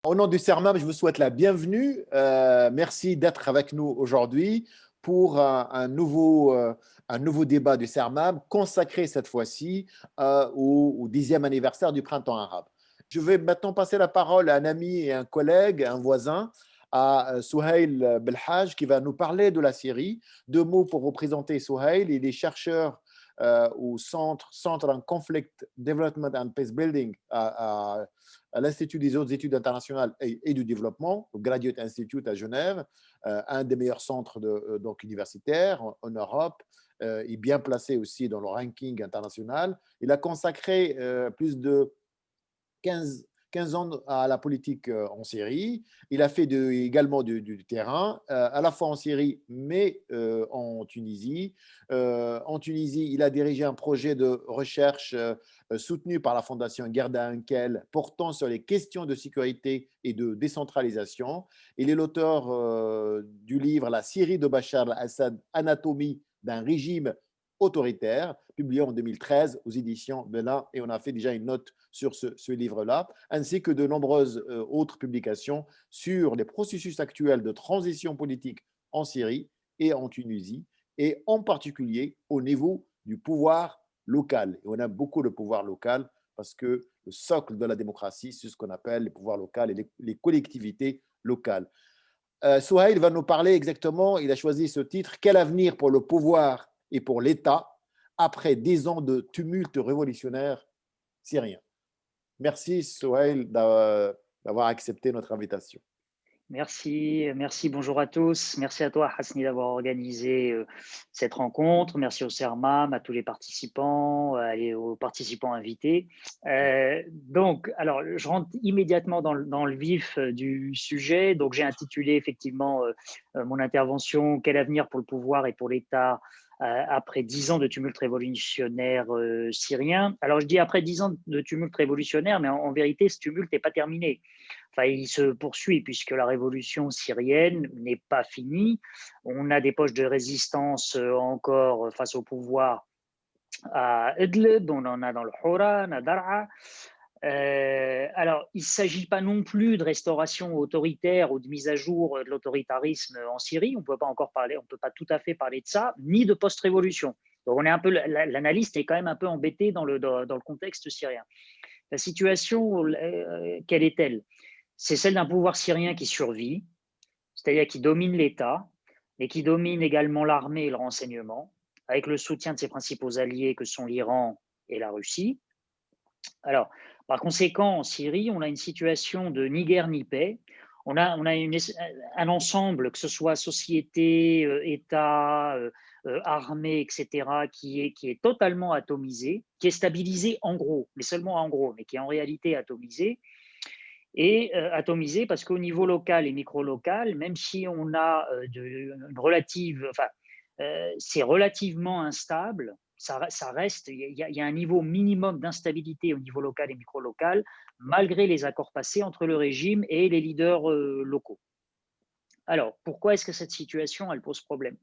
Au nom du CERMAM, je vous souhaite la bienvenue. Merci d'être avec nous aujourd'hui pour un nouveau débat du CERMAM consacré cette fois-ci au 10e anniversaire du printemps arabe. Je vais maintenant passer la parole à un ami et un collègue, un voisin, à Souhail Belhaj, qui va nous parler de la Syrie. Deux mots pour vous présenter Souhail. Il est chercheur au Centre on Conflict Development and Peace Building à l'Institut des hautes études internationales et du développement, au Graduate Institute à Genève, un des meilleurs centres donc universitaires en Europe, est bien placé aussi dans le ranking international. Il a consacré plus de 15 ans à la politique en Syrie. Il a fait également du terrain, à la fois en Syrie, mais en Tunisie. En Tunisie, il a dirigé un projet de recherche soutenu par la Fondation Gerda Henkel portant sur les questions de sécurité et de décentralisation. Il est l'auteur du livre La Syrie de Bachar al-Assad, Anatomie d'un régime autoritaire, publié en 2013 aux éditions Belin, et on a fait déjà une note sur ce livre-là, ainsi que de nombreuses autres publications sur les processus actuels de transition politique en Syrie et en Tunisie, et en particulier au niveau du pouvoir local. Et on a beaucoup de pouvoir local parce que le socle de la démocratie, c'est ce qu'on appelle les pouvoirs locaux et les collectivités locales. Souhail va nous parler exactement, il a choisi ce titre, Quel avenir pour le pouvoir et pour l'État après 10 ans de tumulte révolutionnaire syrien. Merci Souhail d'avoir accepté notre invitation. Merci, bonjour à tous. Merci à toi, Hasni, d'avoir organisé cette rencontre. Merci au CERMAM, à tous les participants, et aux participants invités. Alors, je rentre immédiatement dans le vif du sujet. Donc, j'ai intitulé effectivement mon intervention Quel avenir pour le pouvoir et pour l'État après 10 ans de tumulte révolutionnaire syrien. Alors, je dis après 10 ans de tumulte révolutionnaire, mais en vérité, ce tumulte n'est pas terminé. Enfin, il se poursuit puisque la révolution syrienne n'est pas finie. On a des poches de résistance encore face au pouvoir à Idlib, on en a dans le Houran, à Dar'a. Alors, il ne s'agit pas non plus de restauration autoritaire ou de mise à jour de l'autoritarisme en Syrie. On ne peut pas encore parler, on peut pas tout à fait parler de ça, ni de post-révolution. Donc, on est un peu, l'analyste est quand même un peu embêté dans le contexte syrien. La situation, quelle est-elle? C'est celle d'un pouvoir syrien qui survit, c'est-à-dire qui domine l'État, mais qui domine également l'armée et le renseignement, avec le soutien de ses principaux alliés que sont l'Iran et la Russie. Alors, par conséquent, en Syrie, on a une situation de ni guerre ni paix. On a un ensemble, que ce soit société, État, armée, etc., qui est totalement atomisé, qui est stabilisé en gros, mais seulement en gros, mais qui est en réalité atomisé. Et atomisé parce qu'au niveau local et micro-local, même si on a une relative, enfin, c'est relativement instable, ça reste, il y a un niveau minimum d'instabilité au niveau local et micro-local, malgré les accords passés entre le régime et les leaders locaux. Alors, pourquoi est-ce que cette situation, elle pose problème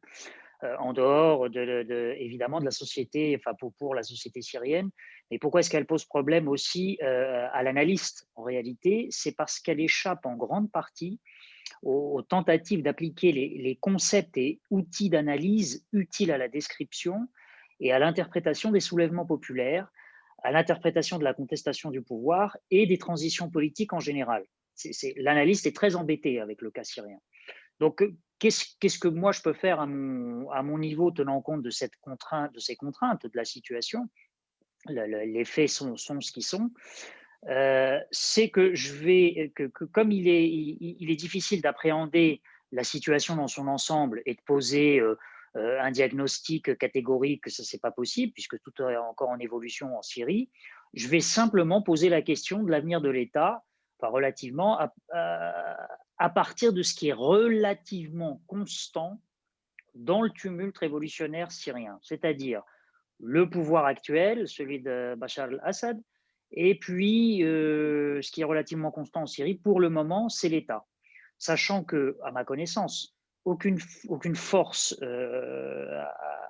en dehors évidemment de la société, enfin pour la société syrienne. Mais pourquoi est-ce qu'elle pose problème aussi à l'analyste en réalité? C'est parce qu'elle échappe en grande partie aux tentatives d'appliquer les concepts et outils d'analyse utiles à la description et à l'interprétation des soulèvements populaires, à l'interprétation de la contestation du pouvoir et des transitions politiques en général. L'analyste est très embêté avec le cas syrien. Donc, qu'est-ce que moi je peux faire à mon niveau, tenant compte de ces contraintes de la situation? Les faits sont ce qu'ils sont. C'est que comme il est difficile d'appréhender la situation dans son ensemble et de poser un diagnostic catégorique, ça c'est pas possible puisque tout est encore en évolution en Syrie. Je vais simplement poser la question de l'avenir de l'État, enfin relativement à partir de ce qui est relativement constant dans le tumulte révolutionnaire syrien, c'est-à-dire le pouvoir actuel, celui de Bachar al-Assad, et puis ce qui est relativement constant en Syrie pour le moment, c'est l'État. Sachant que, à ma connaissance, aucune force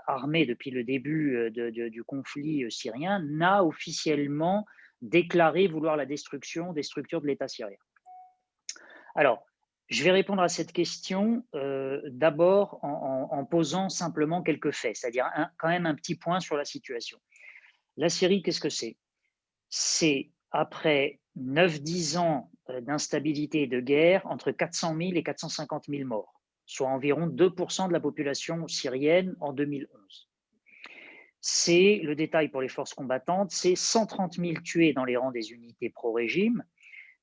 armée depuis le début du conflit syrien n'a officiellement déclaré vouloir la destruction des structures de l'État syrien. Alors, je vais répondre à cette question d'abord en posant simplement quelques faits, c'est-à-dire quand même un petit point sur la situation. La Syrie, qu'est-ce que c'est? C'est après 9-10 ans d'instabilité et de guerre, entre 400 000 et 450 000 morts, soit environ 2% de la population syrienne en 2011. C'est le détail pour les forces combattantes, c'est 130 000 tués dans les rangs des unités pro-régime,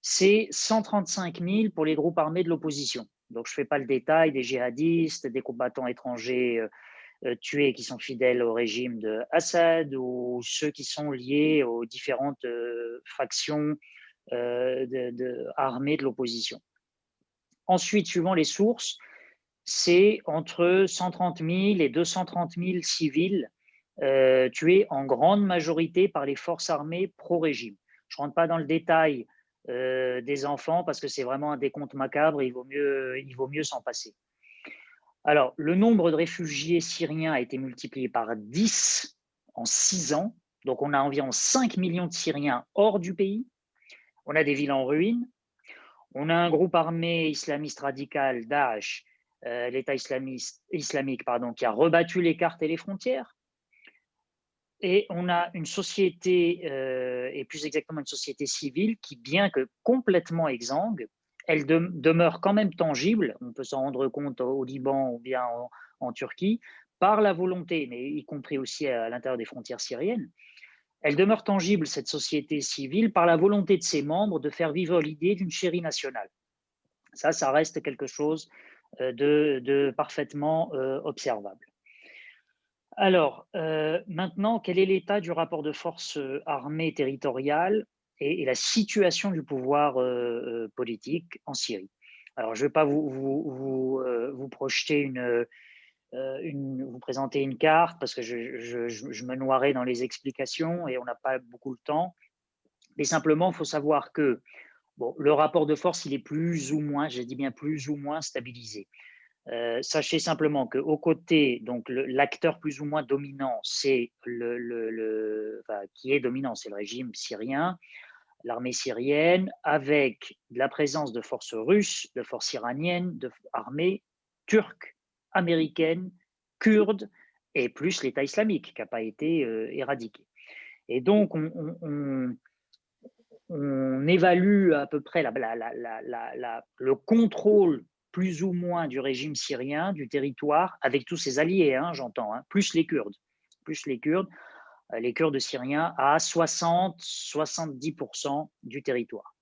c'est 135 000 pour les groupes armés de l'opposition. Donc je ne fais pas le détail des djihadistes, des combattants étrangers tués qui sont fidèles au régime de Assad ou ceux qui sont liés aux différentes factions armées de l'opposition. Ensuite, suivant les sources, c'est entre 130 000 et 230 000 civils tués en grande majorité par les forces armées pro-régime. Je ne rentre pas dans le détail des enfants parce que c'est vraiment un décompte macabre, il vaut mieux s'en passer. Alors, le nombre de réfugiés syriens a été multiplié par 10 en 6 ans. Donc, on a environ 5 millions de Syriens hors du pays. On a des villes en ruine. On a un groupe armé islamiste radical, Daesh, l'État islamique, qui a rebattu les cartes et les frontières. Et on a une société, et plus exactement une société civile, qui, bien que complètement exsangue, elle demeure quand même tangible, on peut s'en rendre compte au Liban ou bien en Turquie, par la volonté, mais y compris aussi à l'intérieur des frontières syriennes, elle demeure tangible, cette société civile, par la volonté de ses membres de faire vivre l'idée d'une chérie nationale. Ça reste quelque chose de parfaitement observable. Alors, maintenant, quel est l'état du rapport de force armée territoriale et la situation du pouvoir politique en Syrie? Alors, je ne vais pas vous projeter vous présenter une carte parce que je me noierai dans les explications et on n'a pas beaucoup le temps. Mais simplement, il faut savoir que bon, le rapport de force, il est plus ou moins, je dis bien plus ou moins stabilisé. Sachez simplement qu'aux côtés, donc l'acteur plus ou moins dominant, c'est qui est dominant, c'est le régime syrien, l'armée syrienne, avec la présence de forces russes, de forces iraniennes, armées turques, américaines, kurdes, et plus l'État islamique qui n'a pas été éradiqué. Et donc, on évalue à peu près le contrôle plus ou moins du régime syrien, du territoire, avec tous ses alliés, j'entends, plus les Kurdes. Les Kurdes syriens à 60-70% du territoire.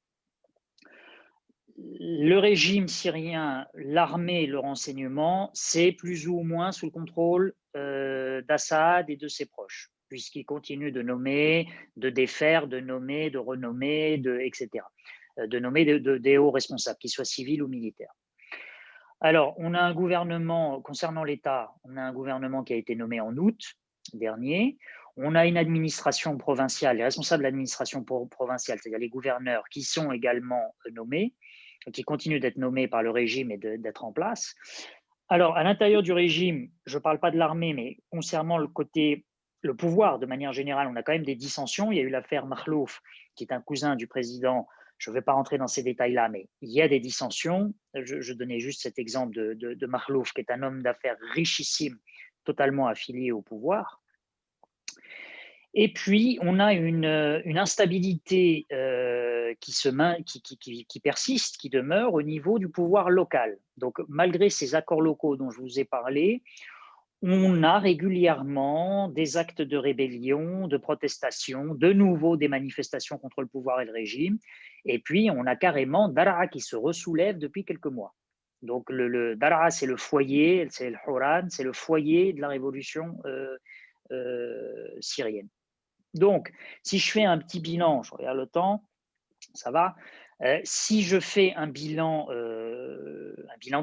Le régime syrien, l'armée et le renseignement, c'est plus ou moins sous le contrôle d'Assad et de ses proches, puisqu'il continue de nommer, de défaire, de nommer, de renommer, etc. De nommer des hauts responsables, qu'ils soient civils ou militaires. Alors, on a un gouvernement, concernant l'État, on a un gouvernement qui a été nommé en août dernier. On a une administration provinciale, les responsables de l'administration provinciale, c'est-à-dire les gouverneurs, qui sont également nommés, qui continuent d'être nommés par le régime et d'être en place. Alors, à l'intérieur du régime, je ne parle pas de l'armée, mais concernant le pouvoir de manière générale, on a quand même des dissensions. Il y a eu l'affaire Makhlouf, qui est un cousin du président. Je ne vais pas rentrer dans ces détails-là, mais il y a des dissensions. Je donnais juste cet exemple de Makhlouf, qui est un homme d'affaires richissime, totalement affilié au pouvoir. Et puis, on a une instabilité qui persiste, qui demeure au niveau du pouvoir local. Donc, malgré ces accords locaux dont je vous ai parlé, on a régulièrement des actes de rébellion, de protestation, de nouveau des manifestations contre le pouvoir et le régime. Et puis, on a carrément Daraa qui se ressoulève depuis quelques mois. Donc, le Daraa, c'est le foyer, c'est le Houran, c'est le foyer de la révolution syrienne. Donc, si je fais un petit bilan, je regarde le temps, ça va. Si je fais un bilan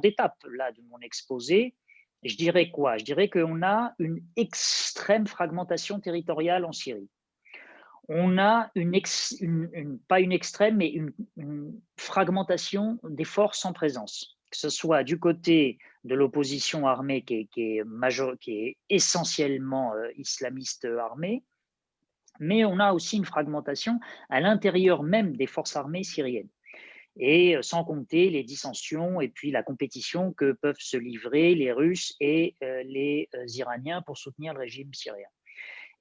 d'étape là de mon exposé, je dirais quoi? Je dirais qu'on a une extrême fragmentation territoriale en Syrie. On a pas une extrême, mais une fragmentation des forces en présence, que ce soit du côté de l'opposition armée qui est essentiellement islamiste armée, mais on a aussi une fragmentation à l'intérieur même des forces armées syriennes. et sans compter les dissensions et puis la compétition que peuvent se livrer les Russes et les Iraniens pour soutenir le régime syrien.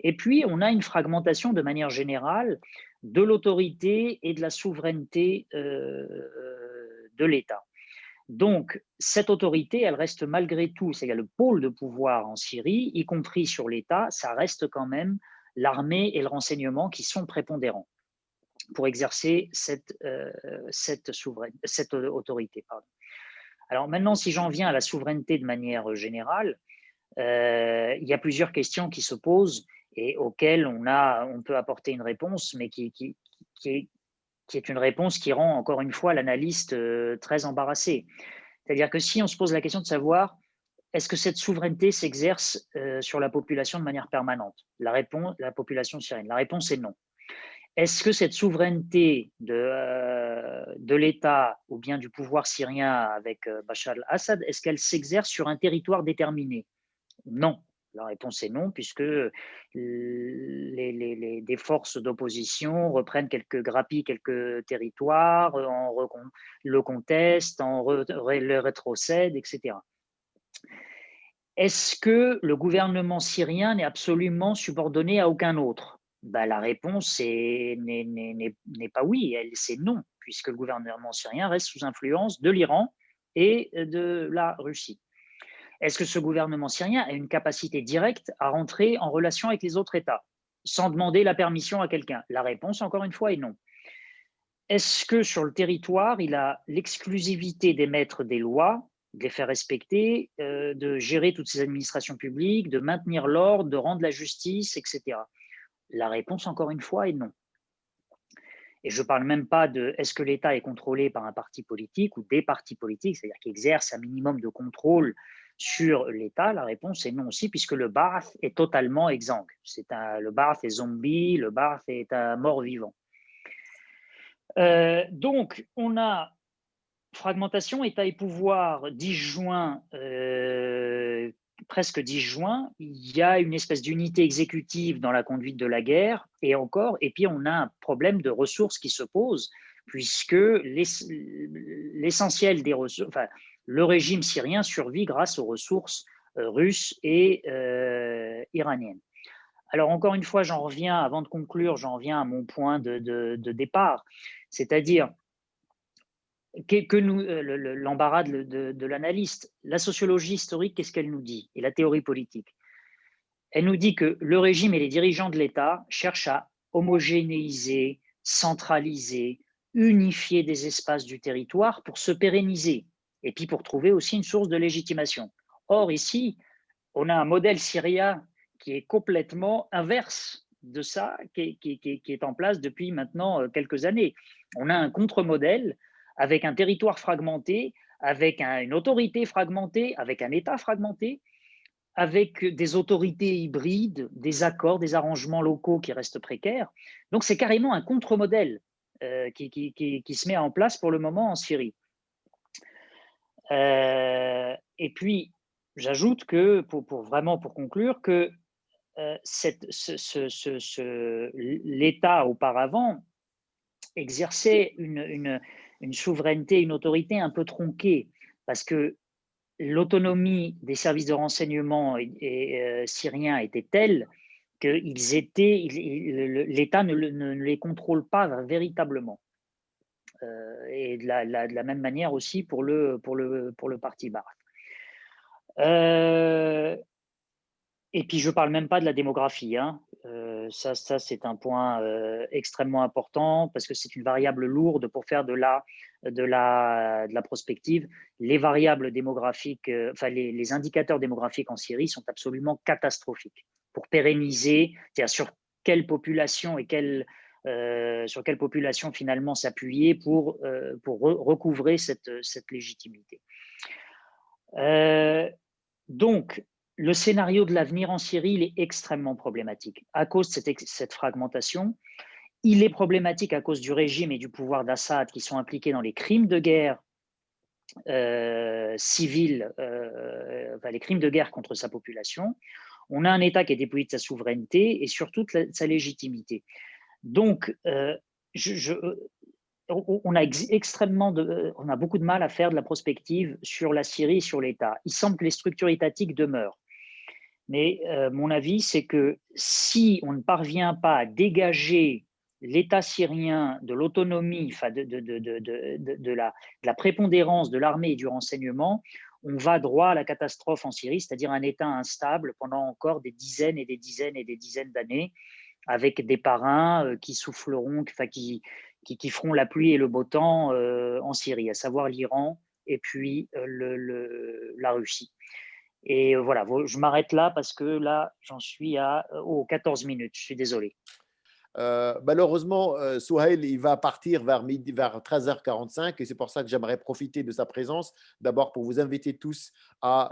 Et puis, on a une fragmentation de manière générale de l'autorité et de la souveraineté de l'État. Donc, cette autorité, elle reste malgré tout, c'est-à-dire le pôle de pouvoir en Syrie, y compris sur l'État, ça reste quand même l'armée et le renseignement qui sont prépondérants pour exercer cette autorité. Pardon. Alors maintenant, si j'en viens à la souveraineté de manière générale, il y a plusieurs questions qui se posent et auxquelles on peut apporter une réponse, mais qui est une réponse qui rend encore une fois l'analyste très embarrassé. C'est-à-dire que si on se pose la question de savoir est-ce que cette souveraineté s'exerce sur la population de manière permanente, la population syrienne, la réponse est non. Est-ce que cette souveraineté de l'État ou bien du pouvoir syrien avec Bachar al-Assad, est-ce qu'elle s'exerce sur un territoire déterminé? Non. La réponse est non, puisque des forces d'opposition grappillent quelques territoires, le contestent, le rétrocèdent, etc. Est-ce que le gouvernement syrien n'est absolument subordonné à aucun autre? La réponse n'est pas oui, c'est non, puisque le gouvernement syrien reste sous influence de l'Iran et de la Russie. Est-ce que ce gouvernement syrien a une capacité directe à rentrer en relation avec les autres États sans demander la permission à quelqu'un? La réponse, encore une fois, est non. Est-ce que sur le territoire, il a l'exclusivité d'émettre des lois, de les faire respecter, de gérer toutes ces administrations publiques, de maintenir l'ordre, de rendre la justice, etc. La réponse, encore une fois, est non. Et je ne parle même pas de est-ce que l'État est contrôlé par un parti politique ou des partis politiques, c'est-à-dire qui exercent un minimum de contrôle sur l'État. La réponse est non aussi, puisque le Ba'ath est totalement exsangue. Le Ba'ath est zombie, le Ba'ath est un mort-vivant. Donc, on a fragmentation, État et pouvoir, 10 juin, presque 10 juin, il y a une espèce d'unité exécutive dans la conduite de la guerre, et puis on a un problème de ressources qui se pose, puisque l'essentiel des ressources, enfin, le régime syrien survit grâce aux ressources russes et iraniennes. Alors encore une fois, avant de conclure, j'en reviens à mon point de départ, c'est-à-dire l'embarras de l'analyste. La sociologie historique, qu'est-ce qu'elle nous dit? Et la théorie politique. Elle nous dit que le régime et les dirigeants de l'État cherchent à homogénéiser, centraliser, unifier des espaces du territoire pour se pérenniser et puis pour trouver aussi une source de légitimation. Or, ici, on a un modèle syrien qui est complètement inverse de ça, qui est en place depuis maintenant quelques années. On a un contre-modèle avec un territoire fragmenté, avec une autorité fragmentée, avec un État fragmenté, avec des autorités hybrides, des accords, des arrangements locaux qui restent précaires. Donc c'est carrément un contre-modèle qui se met en place pour le moment en Syrie. Et puis, j'ajoute que, pour conclure, que l'État auparavant exerçait une souveraineté, une autorité un peu tronquée, parce que l'autonomie des services de renseignement syriens était telle que l'État ne les contrôle pas véritablement. Et de la même manière aussi pour le parti Ba'ath. Et puis, je ne parle même pas de la démographie. Hein. Ça c'est un point extrêmement important parce que c'est une variable lourde pour faire de la prospective. Les variables démographiques, les indicateurs démographiques en Syrie sont absolument catastrophiques pour pérenniser, c'est-à-dire sur quelle population et sur quelle population finalement s'appuyer pour recouvrer cette légitimité. Donc, le scénario de l'avenir en Syrie, il est extrêmement problématique à cause de cette fragmentation. Il est problématique à cause du régime et du pouvoir d'Assad qui sont impliqués dans les crimes de guerre civils, les crimes de guerre contre sa population. On a un État qui est dépouillé de sa souveraineté et surtout de sa légitimité. Donc, on a on a beaucoup de mal à faire de la prospective sur la Syrie et sur l'État. Il semble que les structures étatiques demeurent. Mais mon avis, c'est que si on ne parvient pas à dégager l'État syrien de l'autonomie, enfin de la prépondérance de l'armée et du renseignement, on va droit à la catastrophe en Syrie, c'est-à-dire un État instable pendant encore des dizaines et des dizaines et des dizaines d'années, avec des parrains qui souffleront, enfin, qui feront la pluie et le beau temps en Syrie, à savoir l'Iran et puis la Russie. Et voilà, je m'arrête là parce que là, j'en suis à 14 minutes. Je suis désolé. Malheureusement, Souhail, il va partir vers 13h45 et c'est pour ça que j'aimerais profiter de sa présence. D'abord pour vous inviter tous à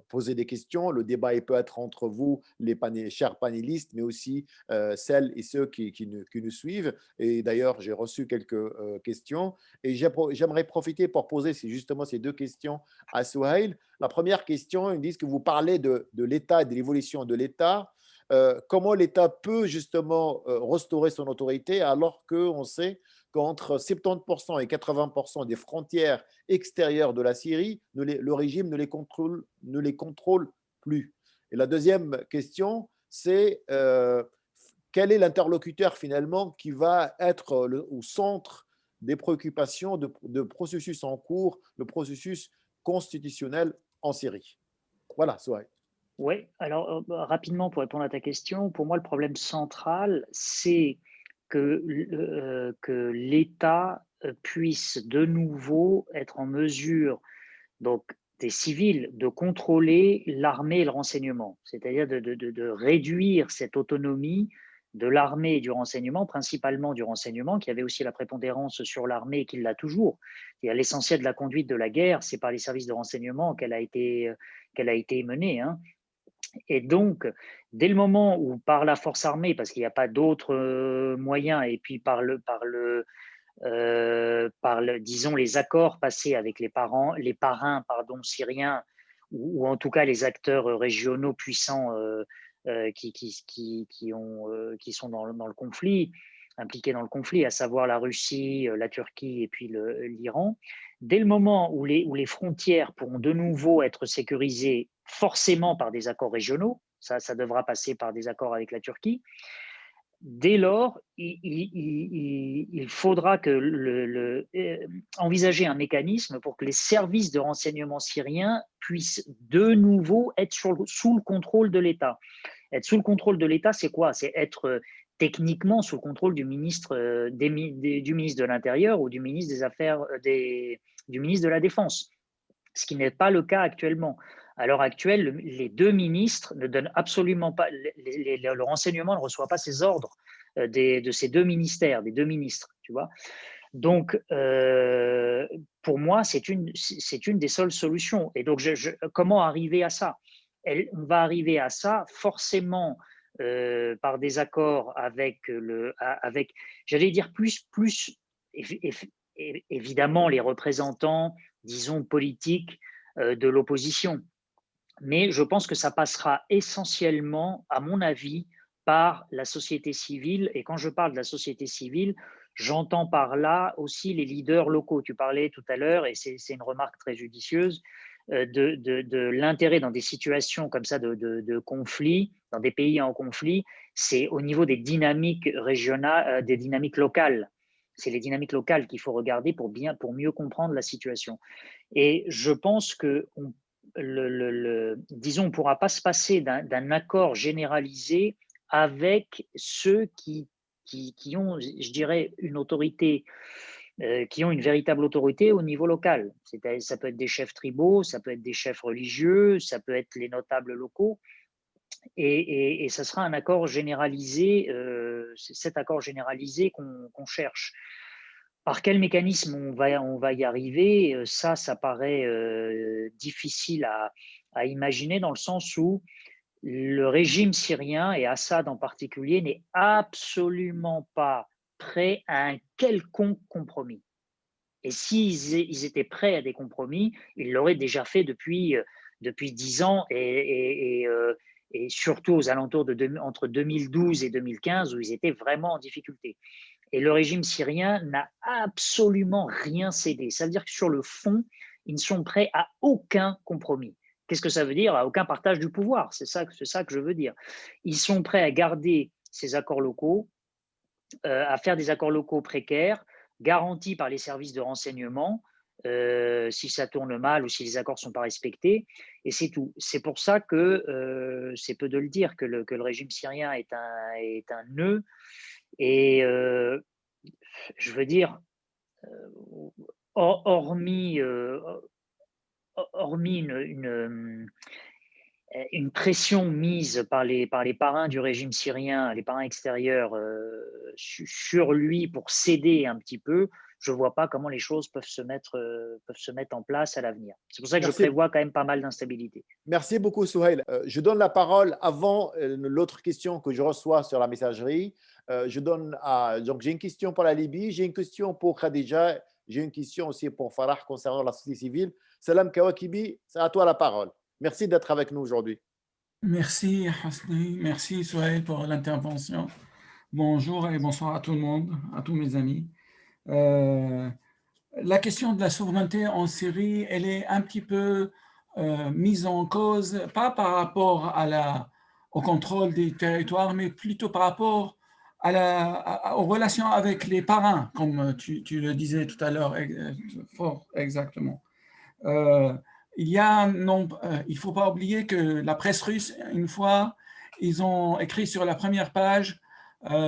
poser des questions. Le débat il peut être entre vous, les chers panélistes, mais aussi celles et ceux qui nous suivent. Et d'ailleurs, j'ai reçu quelques questions et j'aimerais profiter pour poser justement ces deux questions à Souhail. La première question, ils disent que vous parlez de l'État et de l'évolution de l'État. Comment l'État peut justement restaurer son autorité alors qu'on sait qu'entre 70% et 80% des frontières extérieures de la Syrie, le régime ne les contrôle plus. Et la deuxième question, c'est quel est l'interlocuteur finalement qui va être au centre des préoccupations de processus en cours, le processus constitutionnel en Syrie. Voilà, Souhaï. Oui, alors rapidement pour répondre à ta question, pour moi le problème central, c'est que l'État puisse de nouveau être en mesure, donc des civils, de contrôler l'armée et le renseignement, c'est-à-dire de réduire cette autonomie de l'armée et du renseignement, principalement du renseignement, qui avait aussi la prépondérance sur l'armée et qui l'a toujours. L'essentiel de la conduite de la guerre, c'est par les services de renseignement qu'elle a été menée, hein. Et donc, dès le moment où par la force armée, parce qu'il n'y a pas d'autres moyens, et puis disons, les accords passés avec les parrains syriens, ou en tout cas les acteurs régionaux puissants qui sont dans le conflit, impliqués dans le conflit, à savoir la Russie, la Turquie et puis l'Iran, dès le moment où les frontières pourront de nouveau être sécurisées forcément par des accords régionaux, ça devra passer par des accords avec la Turquie, dès lors, il faudra envisager un mécanisme pour que les services de renseignement syriens puissent de nouveau être sous le contrôle de l'État. Être sous le contrôle de l'État, c'est quoi? C'est être techniquement sous le contrôle du ministre, du ministre de l'Intérieur ou du ministre des Affaires, du ministre de la Défense, ce qui n'est pas le cas actuellement. À l'heure actuelle, les deux ministres ne donnent absolument pas, le renseignement ne reçoit pas ses ordres de ces deux ministères, des deux ministres, tu vois. Donc, pour moi, c'est une des seules solutions. Et donc, comment arriver à ça? On va arriver à ça forcément par des accords avec, j'allais dire, évidemment, les représentants, disons, politiques de l'opposition. Mais je pense que ça passera essentiellement, à mon avis, par la société civile. Et quand je parle de la société civile, j'entends par là aussi les leaders locaux. Tu parlais tout à l'heure, et c'est une remarque très judicieuse, de l'intérêt dans des situations comme ça de conflit, dans des pays en conflit, c'est au niveau des dynamiques régionales, des dynamiques locales. C'est les dynamiques locales qu'il faut regarder pour mieux comprendre la situation. Et je pense que disons, on ne pourra pas se passer d'un accord généralisé avec ceux qui ont, je dirais, une autorité, qui ont une véritable autorité au niveau local. Ça peut être des chefs tribaux, ça peut être des chefs religieux, ça peut être les notables locaux. Et ça sera un accord généralisé, c'est cet accord généralisé qu'on cherche. Par quel mécanisme on va y arriver? Ça paraît difficile à imaginer dans le sens où le régime syrien, et Assad en particulier, n'est absolument pas prêt à un quelconque compromis. Et s'ils étaient prêts à des compromis, ils l'auraient déjà fait depuis 10 ans et surtout aux alentours entre 2012 et 2015 où ils étaient vraiment en difficulté. Et le régime syrien n'a absolument rien cédé. Ça veut dire que sur le fond, ils ne sont prêts à aucun compromis. Qu'est-ce que ça veut dire? À aucun partage du pouvoir. C'est ça que je veux dire. Ils sont prêts à garder ces accords locaux, à faire des accords locaux précaires, garantis par les services de renseignement, si ça tourne mal ou si les accords ne sont pas respectés, et c'est tout. C'est pour ça que, c'est peu de le dire, que le régime syrien est un nœud, et je veux dire, hormis, hormis une pression mise par les parrains du régime syrien, les parrains extérieurs, sur lui pour céder un petit peu, je ne vois pas comment les choses peuvent se mettre en place à l'avenir. C'est pour ça que je Merci. prévois quand même pas mal d'instabilité. Merci beaucoup, Souhail. Je donne la parole avant l'autre question que je reçois sur la messagerie. Donc, j'ai une question pour la Libye, j'ai une question pour Khadija, j'ai une question aussi pour Farah concernant la société civile. Salam Kawakibi, c'est à toi la parole. Merci d'être avec nous aujourd'hui. Merci Hasni, merci Souhail pour l'intervention. Bonjour et bonsoir à tout le monde, à tous mes amis. La question de la souveraineté en Syrie, elle est un petit peu mise en cause, pas par rapport au contrôle des territoires, mais plutôt par rapport aux relations avec les parrains, comme tu le disais tout à l'heure, fort exactement. Il ne faut pas oublier que la presse russe, une fois, ils ont écrit sur la première page,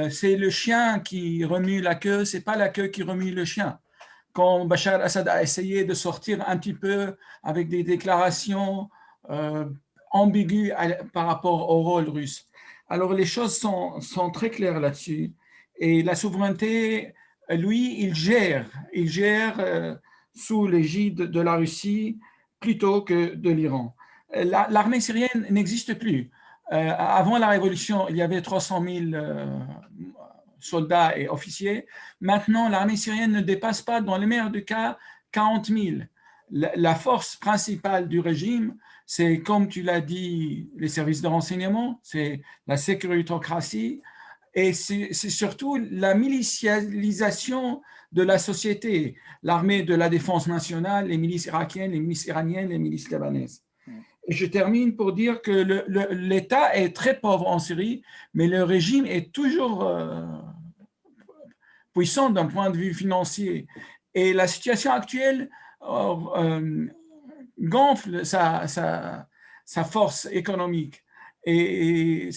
c'est le chien qui remue la queue, c'est pas la queue qui remue le chien. Quand Bachar al-Assad a essayé de sortir un petit peu avec des déclarations ambiguës par rapport au rôle russe. Alors les choses sont très claires là-dessus. Et la souveraineté, lui, il gère sous l'égide de la Russie plutôt que de l'Iran. L'armée syrienne n'existe plus. Avant la révolution, il y avait 300 000 soldats et officiers. Maintenant, l'armée syrienne ne dépasse pas, dans le meilleur des cas, 40 000. La force principale du régime, c'est, comme tu l'as dit, les services de renseignement, c'est la sécuritocratie, et c'est surtout la milicialisation de la société, l'armée de la défense nationale, les milices irakiennes, les milices iraniennes, les milices libanaises. Et je termine pour dire que l'État est très pauvre en Syrie, mais le régime est toujours puissant d'un point de vue financier. Et la situation actuelle gonfle sa force économique. Et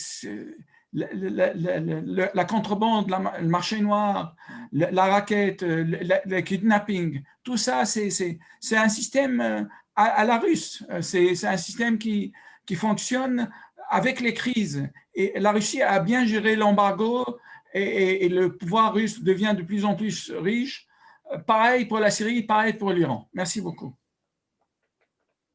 la contrebande, le marché noir, la raquette, le kidnapping, tout ça, c'est un système à la russe. C'est un système qui fonctionne avec les crises. Et la Russie a bien géré l'embargo et le pouvoir russe devient de plus en plus riche. Pareil pour la Syrie, pareil pour l'Iran. Merci beaucoup.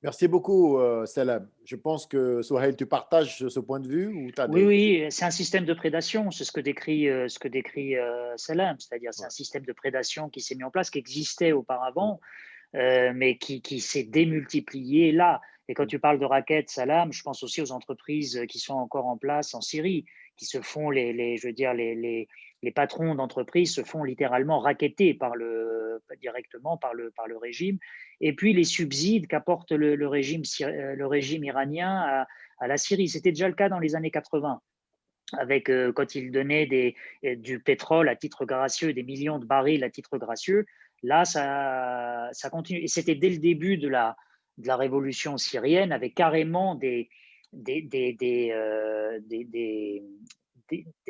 Merci beaucoup, Salam. Je pense que, Souhail, tu partages ce point de vue ou tu as Oui, des... oui, c'est un système de prédation, c'est ce que décrit Salam, c'est-à-dire c'est Ouais. un système de prédation qui s'est mis en place, qui existait auparavant, mais qui s'est démultiplié là. Et quand tu parles de raquettes, Salam, je pense aussi aux entreprises qui sont encore en place en Syrie, qui se font je veux dire, les patrons d'entreprises se font littéralement raqueter directement par le régime. Et puis les subsides qu'apporte le régime iranien à la Syrie. C'était déjà le cas dans les années 80 avec quand il donnait du pétrole à titre gracieux, des millions de barils à titre gracieux. Là, ça continue. Et c'était dès le début de la révolution syrienne, avec carrément des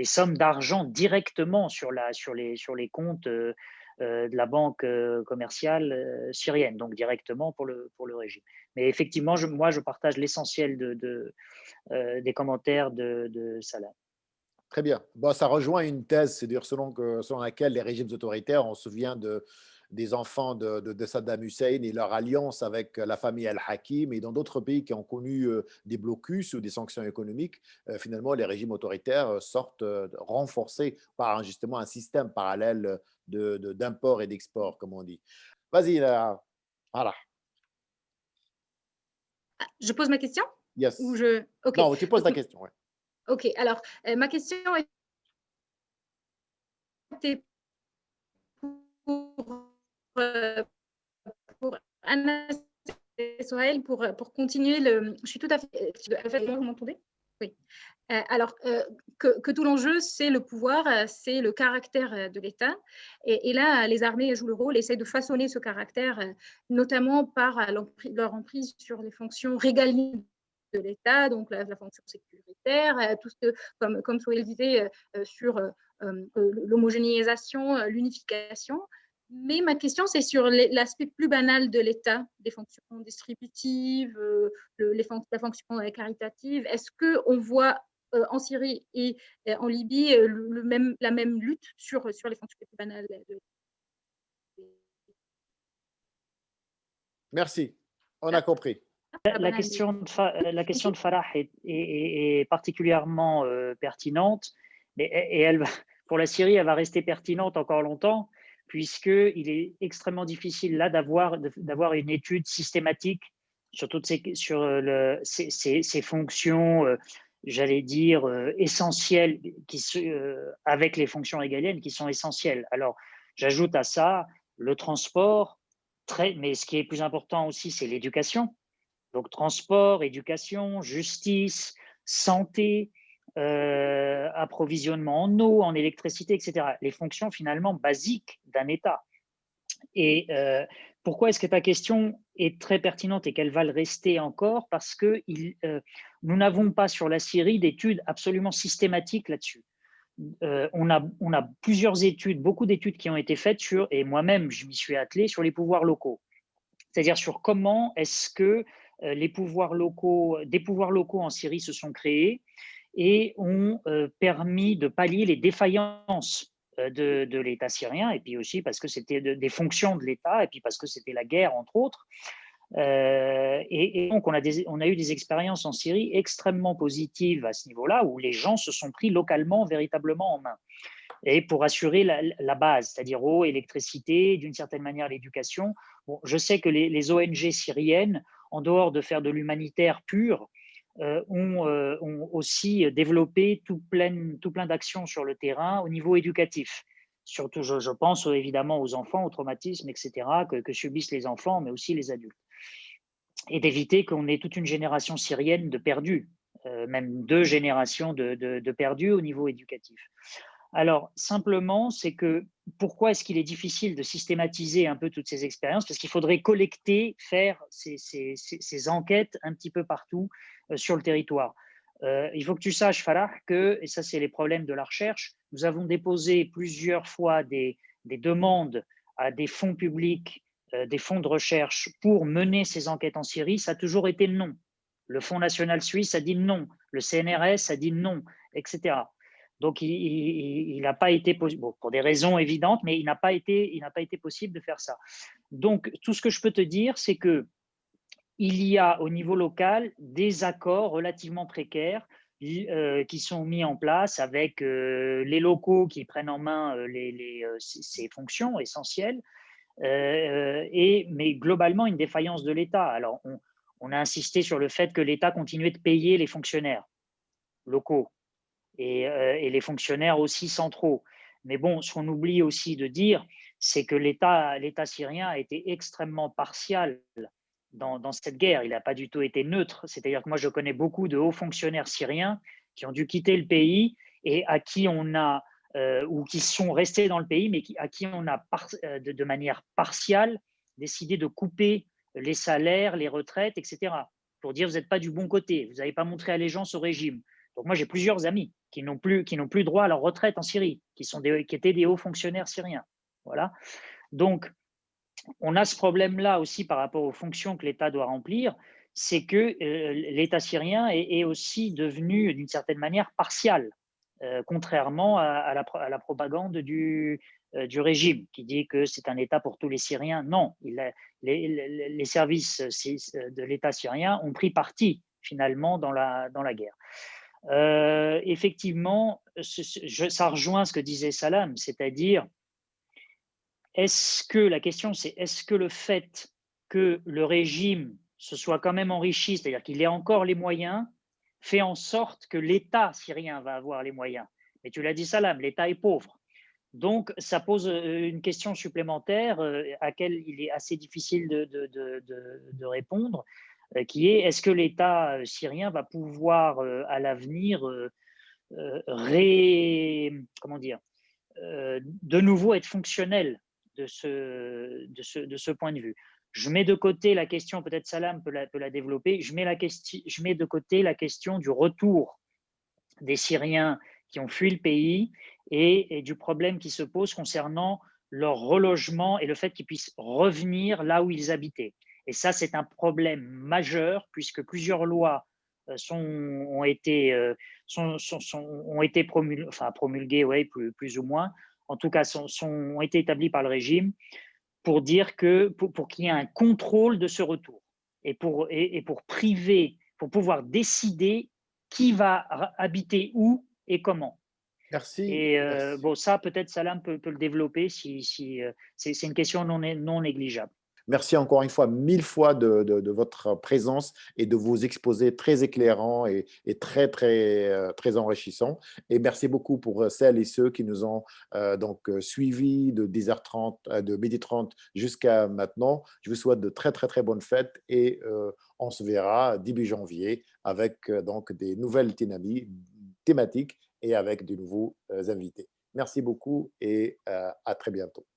sommes d'argent directement sur les comptes de la banque commerciale syrienne, donc directement pour le régime. Mais effectivement, moi, je partage l'essentiel des commentaires de Salah. Très bien. Bon, ça rejoint une thèse, c'est-à-dire selon laquelle les régimes autoritaires, on se souvient des enfants de Saddam Hussein et leur alliance avec la famille Al-Hakim, et dans d'autres pays qui ont connu des blocus ou des sanctions économiques, finalement, les régimes autoritaires sortent renforcés par justement un système parallèle d'import et d'export, comme on dit. Vas-y, là. Voilà. Je pose ma question? Yes. Ok. Non, tu poses ta question. Ouais. Ok, alors, ma question était pour Anas et Sohail pour continuer je suis tout à fait, vous m'entendez? Oui. Alors, que tout l'enjeu, c'est le pouvoir, c'est le caractère de l'État. Et là, les armées jouent le rôle, essayent de façonner ce caractère, notamment par leur emprise sur les fonctions régaliennes de l'État, donc la fonction sécuritaire, tout ce que, comme Sohail disait, sur l'homogénéisation, l'unification. Mais ma question, c'est sur l'aspect plus banal de l'État, des fonctions distributives, la fonction caritative. Est-ce qu'on voit en Syrie et en Libye la même lutte sur les fonctions plus banales de l'État? Merci, on a compris. La question de Farah est particulièrement pertinente, et pour la Syrie, elle va rester pertinente encore longtemps, puisqu'il est extrêmement difficile là d'avoir une étude systématique sur toutes ces fonctions, j'allais dire, essentielles, avec les fonctions régaliennes qui sont essentielles. Alors, j'ajoute à ça le transport, mais ce qui est plus important aussi, c'est l'éducation. Donc, transport, éducation, justice, santé, approvisionnement en eau, en électricité, etc. Les fonctions finalement basiques d'un État. Et pourquoi est-ce que ta question est très pertinente et qu'elle va le rester encore? Parce que nous n'avons pas sur la Syrie d'études absolument systématiques là-dessus. On a plusieurs études, beaucoup d'études qui ont été faites et moi-même, je m'y suis attelé, sur les pouvoirs locaux. C'est-à-dire sur comment est-ce que des pouvoirs locaux en Syrie se sont créés et ont permis de pallier les défaillances de l'État syrien, et puis aussi parce que c'était des fonctions de l'État, et puis parce que c'était la guerre, entre autres. Et donc, on a eu des expériences en Syrie extrêmement positives à ce niveau-là, où les gens se sont pris localement, véritablement en main. Et pour assurer la base, c'est-à-dire eau, électricité, d'une certaine manière l'éducation. Bon, je sais que les ONG syriennes, en dehors de faire de l'humanitaire pur, ont aussi développé tout plein d'actions sur le terrain au niveau éducatif. Surtout, je pense évidemment aux enfants, aux traumatismes, etc., que subissent les enfants, mais aussi les adultes. Et d'éviter qu'on ait toute une génération syrienne de perdus, même 2 générations de perdus au niveau éducatif. Alors, simplement, c'est que pourquoi est-ce qu'il est difficile de systématiser un peu toutes ces expériences? Parce qu'il faudrait collecter, faire ces enquêtes un petit peu partout sur le territoire. Il faut que tu saches, Farah, et ça, c'est les problèmes de la recherche, nous avons déposé plusieurs fois des demandes à des fonds publics, des fonds de recherche pour mener ces enquêtes en Syrie. Ça a toujours été non. Le Fonds national suisse a dit non, le CNRS a dit non, etc. Donc, il n'a pas été possible, bon, pour des raisons évidentes, mais il n'a pas été possible de faire ça. Donc, tout ce que je peux te dire, c'est que il y a au niveau local des accords relativement précaires qui sont mis en place avec les locaux qui prennent en main ces fonctions essentielles, mais globalement une défaillance de l'État. Alors, on a insisté sur le fait que l'État continuait de payer les fonctionnaires locaux et les fonctionnaires aussi centraux. Mais bon, ce qu'on oublie aussi de dire, c'est que l'État syrien a été extrêmement partial dans cette guerre. Il n'a pas du tout été neutre. C'est-à-dire que moi, je connais beaucoup de hauts fonctionnaires syriens qui ont dû quitter le pays et à qui on a, ou qui sont restés dans le pays, mais à qui on a de manière partiale décidé de couper les salaires, les retraites, etc. Pour dire vous n'êtes pas du bon côté, vous n'avez pas montré allégeance au régime. Donc moi, j'ai plusieurs amis qui n'ont plus droit à leur retraite en Syrie, qui étaient des hauts fonctionnaires syriens. Voilà. Donc, on a ce problème-là aussi par rapport aux fonctions que l'État doit remplir, c'est que l'État syrien est aussi devenu d'une certaine manière partial, contrairement à la propagande du régime qui dit que c'est un État pour tous les Syriens. Non, les services de l'État syrien ont pris parti finalement dans la guerre. Effectivement, ça rejoint ce que disait Salam, c'est-à-dire la question c'est est-ce que le fait que le régime se soit quand même enrichi, c'est-à-dire qu'il ait encore les moyens, fait en sorte que l'État syrien va avoir les moyens. Mais tu l'as dit, Salam, l'État est pauvre. Donc, ça pose une question supplémentaire à laquelle il est assez difficile de répondre, qui est est-ce que l'État syrien va pouvoir à l'avenir comment dire, de nouveau être fonctionnel de ce point de vue. Je mets de côté la question, peut-être Salam peut la développer, je mets de côté la question du retour des Syriens qui ont fui le pays et du problème qui se pose concernant leur relogement et le fait qu'ils puissent revenir là où ils habitaient. Et ça, c'est un problème majeur puisque plusieurs lois ont été, promulguées, ouais, plus ou moins, en tout cas, ont été établies par le régime pour dire que pour qu'il y ait un contrôle de ce retour et pour priver, pour pouvoir décider qui va habiter où et comment. Merci. Et Merci. bon, ça, peut-être Salam peut le développer si c'est une question non négligeable. Merci encore une fois, 1000 fois de votre présence et de vos exposés très éclairants et très enrichissants. Et merci beaucoup pour celles et ceux qui nous ont suivis de 10h30, de midi 30 jusqu'à maintenant. Je vous souhaite de très bonnes fêtes et on se verra début janvier avec donc des nouvelles thématiques et avec de nouveaux invités. Merci beaucoup et à très bientôt.